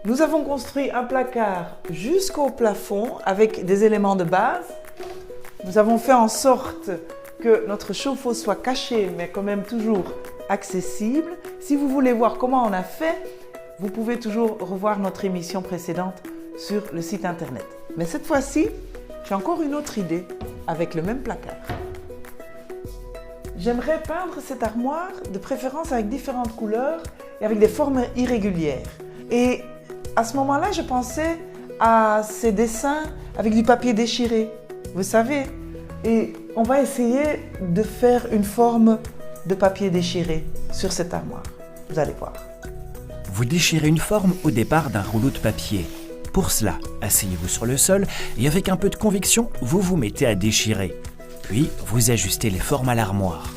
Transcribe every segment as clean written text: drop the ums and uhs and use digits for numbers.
Nous avons construit un placard jusqu'au plafond avec des éléments de base. Nous avons fait en sorte que notre chauffe-eau soit caché, mais quand même toujours accessible. Si vous voulez voir comment on a fait, vous pouvez toujours revoir notre émission précédente sur le site internet. Mais cette fois-ci, j'ai encore une autre idée avec le même placard. J'aimerais peindre cette armoire, de préférence avec différentes couleurs et avec des formes irrégulières. Et à ce moment-là, je pensais à ces dessins avec du papier déchiré, vous savez. Et on va essayer de faire une forme de papier déchiré sur cette armoire. Vous allez voir. Vous déchirez une forme au départ d'un rouleau de papier. Pour cela, asseyez-vous sur le sol et avec un peu de conviction, vous vous mettez à déchirer. Puis, vous ajustez les formes à l'armoire.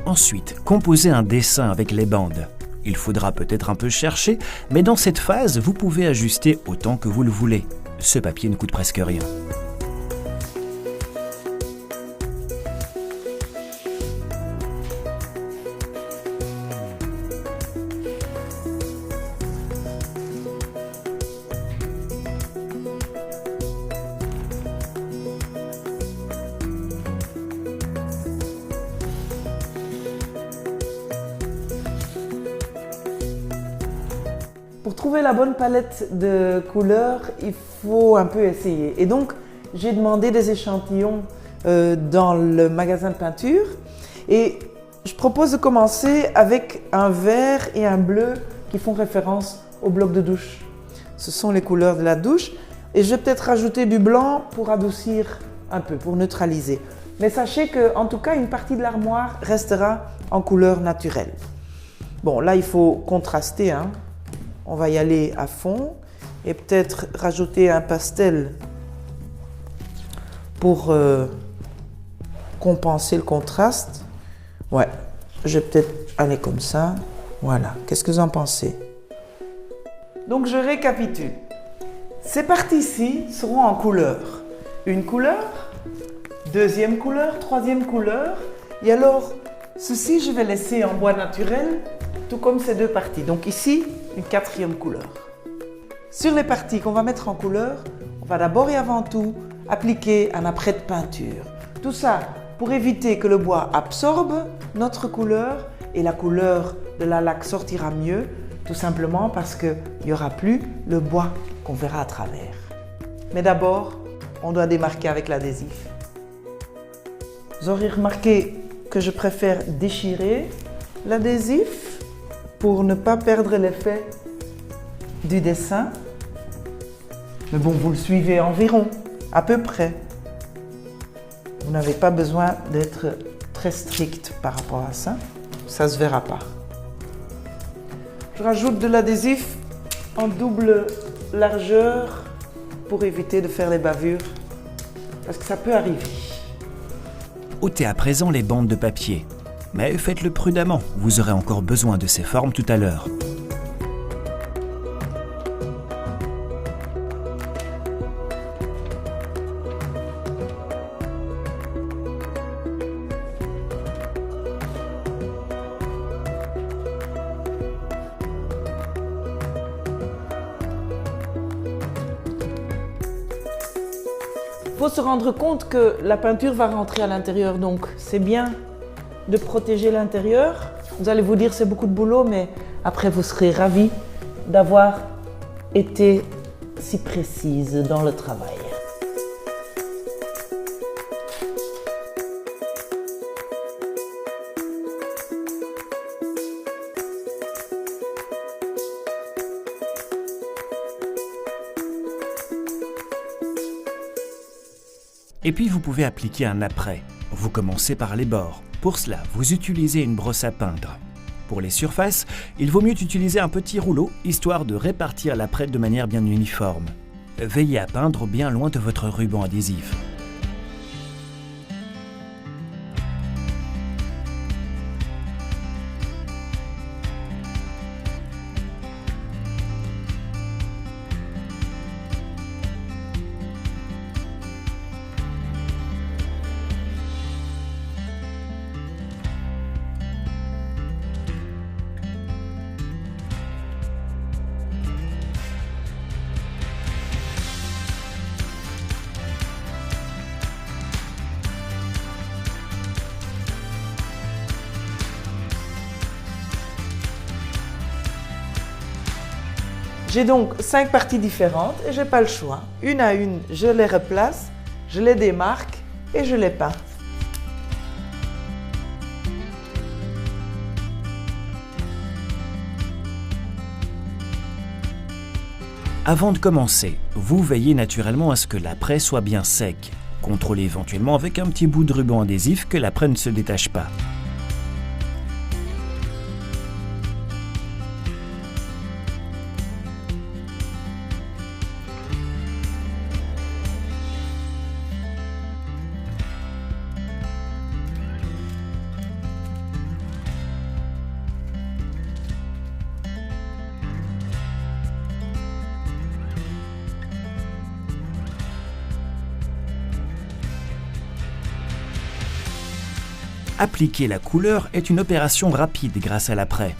Ensuite, composez un dessin avec les bandes. Il faudra peut-être un peu chercher, mais dans cette phase, vous pouvez ajuster autant que vous le voulez. Ce papier ne coûte presque rien. Pour trouver la bonne palette de couleurs, il faut un peu essayer. Et donc, j'ai demandé des échantillons dans le magasin de peinture. Et je propose de commencer avec un vert et un bleu qui font référence au bloc de douche. Ce sont les couleurs de la douche. Et je vais peut-être rajouter du blanc pour adoucir un peu, pour neutraliser. Mais sachez qu'en tout cas, une partie de l'armoire restera en couleur naturelle. Bon, là, il faut contraster, hein. On va y aller à fond et peut-être rajouter un pastel pour compenser le contraste. Ouais, je vais peut-être aller comme ça. Voilà, qu'est-ce que vous en pensez? Donc je récapitule. Ces parties-ci seront en couleurs. Une couleur, deuxième couleur, troisième couleur. Et alors, ceci, je vais laisser en bois naturel, tout comme ces deux parties. Donc ici, une quatrième couleur. Sur les parties qu'on va mettre en couleur, on va d'abord et avant tout appliquer un apprêt de peinture. Tout ça pour éviter que le bois absorbe notre couleur et la couleur de la laque sortira mieux, tout simplement parce qu'il n'y aura plus le bois qu'on verra à travers. Mais d'abord, on doit démarquer avec l'adhésif. Vous aurez remarqué que je préfère déchirer l'adhésif pour ne pas perdre l'effet du dessin. Mais bon, vous le suivez environ, à peu près. Vous n'avez pas besoin d'être très strict par rapport à ça. Ça ne se verra pas. Je rajoute de l'adhésif en double largeur pour éviter de faire les bavures, parce que ça peut arriver. Ôtez à présent les bandes de papier. Mais faites-le prudemment, vous aurez encore besoin de ces formes tout à l'heure. Il faut se rendre compte que la peinture va rentrer à l'intérieur, donc c'est bien de protéger l'intérieur. Vous allez vous dire c'est beaucoup de boulot, mais après vous serez ravis d'avoir été si précise dans le travail. Et puis vous pouvez appliquer un apprêt. Vous commencez par les bords. Pour cela, vous utilisez une brosse à peindre. Pour les surfaces, il vaut mieux utiliser un petit rouleau, histoire de répartir l'apprêt de manière bien uniforme. Veillez à peindre bien loin de votre ruban adhésif. J'ai donc 5 parties différentes et j'ai pas le choix. Une à une, je les replace, je les démarque et je les peins. Avant de commencer, vous veillez naturellement à ce que l'apprêt soit bien sec. Contrôlez éventuellement avec un petit bout de ruban adhésif que l'apprêt ne se détache pas. Appliquer la couleur est une opération rapide grâce à l'apprêt.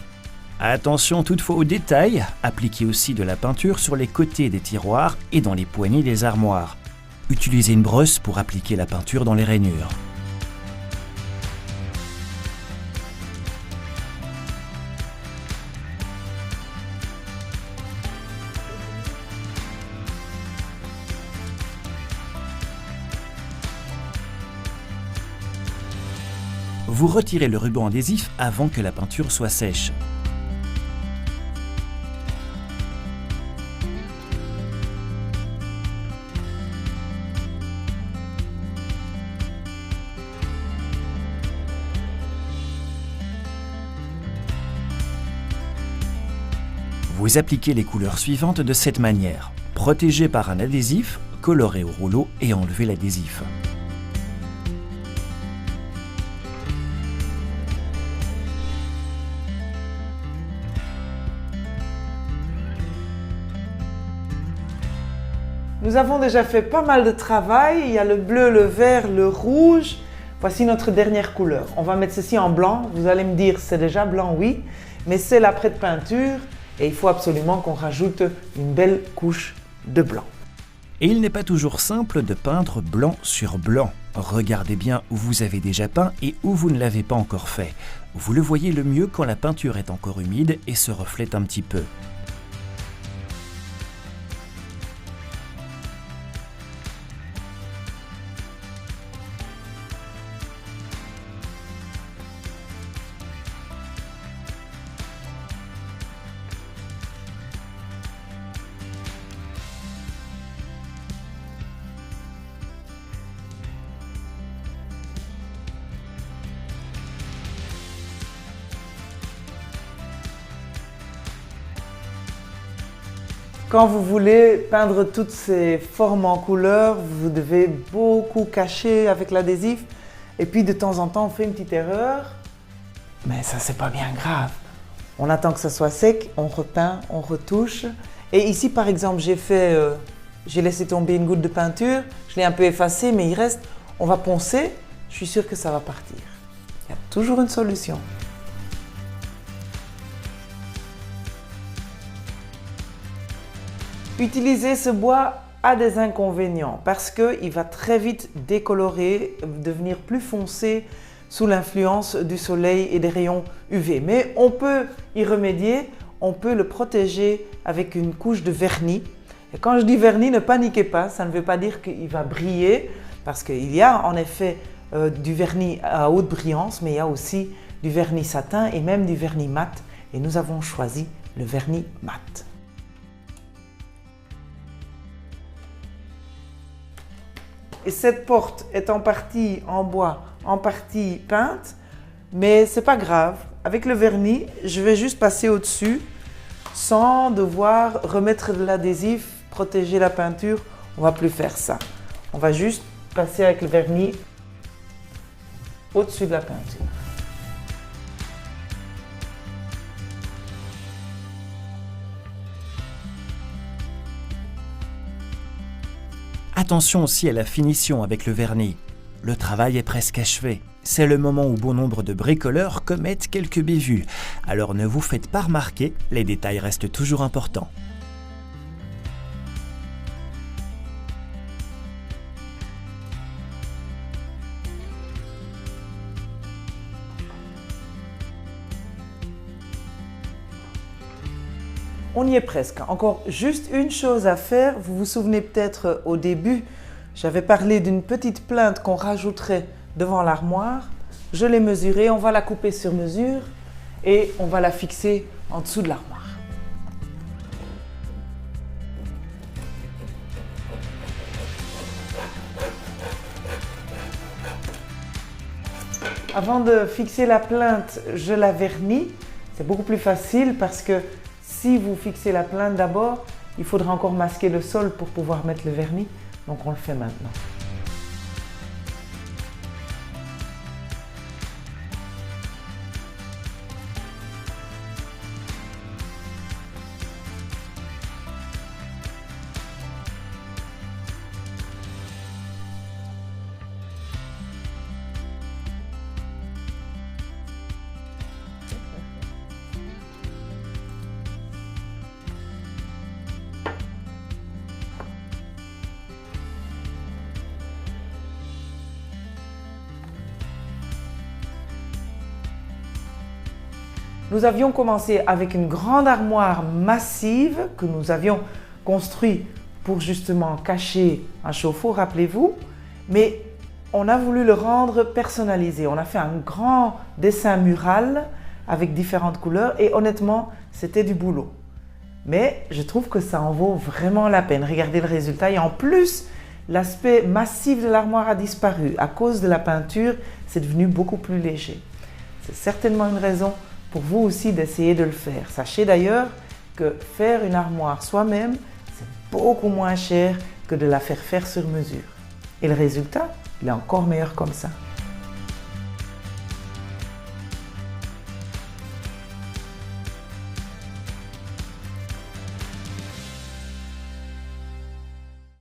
Attention toutefois aux détails, appliquez aussi de la peinture sur les côtés des tiroirs et dans les poignées des armoires. Utilisez une brosse pour appliquer la peinture dans les rainures. Vous retirez le ruban adhésif avant que la peinture soit sèche. Vous appliquez les couleurs suivantes de cette manière. Protégez par un adhésif, colorez au rouleau et enlevez l'adhésif. Nous avons déjà fait pas mal de travail. Il y a le bleu, le vert, le rouge. Voici notre dernière couleur. On va mettre ceci en blanc. Vous allez me dire, c'est déjà blanc, oui. Mais c'est l'après de peinture et il faut absolument qu'on rajoute une belle couche de blanc. Et il n'est pas toujours simple de peindre blanc sur blanc. Regardez bien où vous avez déjà peint et où vous ne l'avez pas encore fait. Vous le voyez le mieux quand la peinture est encore humide et se reflète un petit peu. Quand vous voulez peindre toutes ces formes en couleur, vous devez beaucoup cacher avec l'adhésif. Et puis de temps en temps, on fait une petite erreur. Mais ça, c'est pas bien grave. On attend que ça soit sec, on repeint, on retouche. Et ici, par exemple, j'ai laissé tomber une goutte de peinture. Je l'ai un peu effacée, mais il reste. On va poncer. Je suis sûre que ça va partir. Il y a toujours une solution. Utiliser ce bois a des inconvénients parce qu'il va très vite décolorer, devenir plus foncé sous l'influence du soleil et des rayons UV. Mais on peut y remédier, on peut le protéger avec une couche de vernis. Et quand je dis vernis, ne paniquez pas, ça ne veut pas dire qu'il va briller parce qu'il y a en effet du vernis à haute brillance, mais il y a aussi du vernis satin et même du vernis mat. Et nous avons choisi le vernis mat. Et cette porte est en partie en bois, en partie peinte, mais c'est pas grave. Avec le vernis, je vais juste passer au-dessus sans devoir remettre de l'adhésif, protéger la peinture. On va plus faire ça. On va juste passer avec le vernis au-dessus de la peinture. Attention aussi à la finition avec le vernis. Le travail est presque achevé. C'est le moment où bon nombre de bricoleurs commettent quelques bévues. Alors ne vous faites pas remarquer, les détails restent toujours importants. On y est presque. Encore juste une chose à faire. Vous vous souvenez peut-être au début, j'avais parlé d'une petite plinthe qu'on rajouterait devant l'armoire. Je l'ai mesurée, on va la couper sur mesure et on va la fixer en dessous de l'armoire. Avant de fixer la plinthe, je la vernis. C'est beaucoup plus facile parce que si vous fixez la plinthe d'abord, il faudra encore masquer le sol pour pouvoir mettre le vernis. Donc on le fait maintenant. Nous avions commencé avec une grande armoire massive que nous avions construite pour justement cacher un chauffe-eau, rappelez-vous, mais on a voulu le rendre personnalisé. On a fait un grand dessin mural avec différentes couleurs et honnêtement, c'était du boulot. Mais je trouve que ça en vaut vraiment la peine. Regardez le résultat et en plus, l'aspect massif de l'armoire a disparu. À cause de la peinture, c'est devenu beaucoup plus léger. C'est certainement une raison pour vous aussi d'essayer de le faire. Sachez d'ailleurs que faire une armoire soi-même, c'est beaucoup moins cher que de la faire faire sur mesure. Et le résultat, il est encore meilleur comme ça.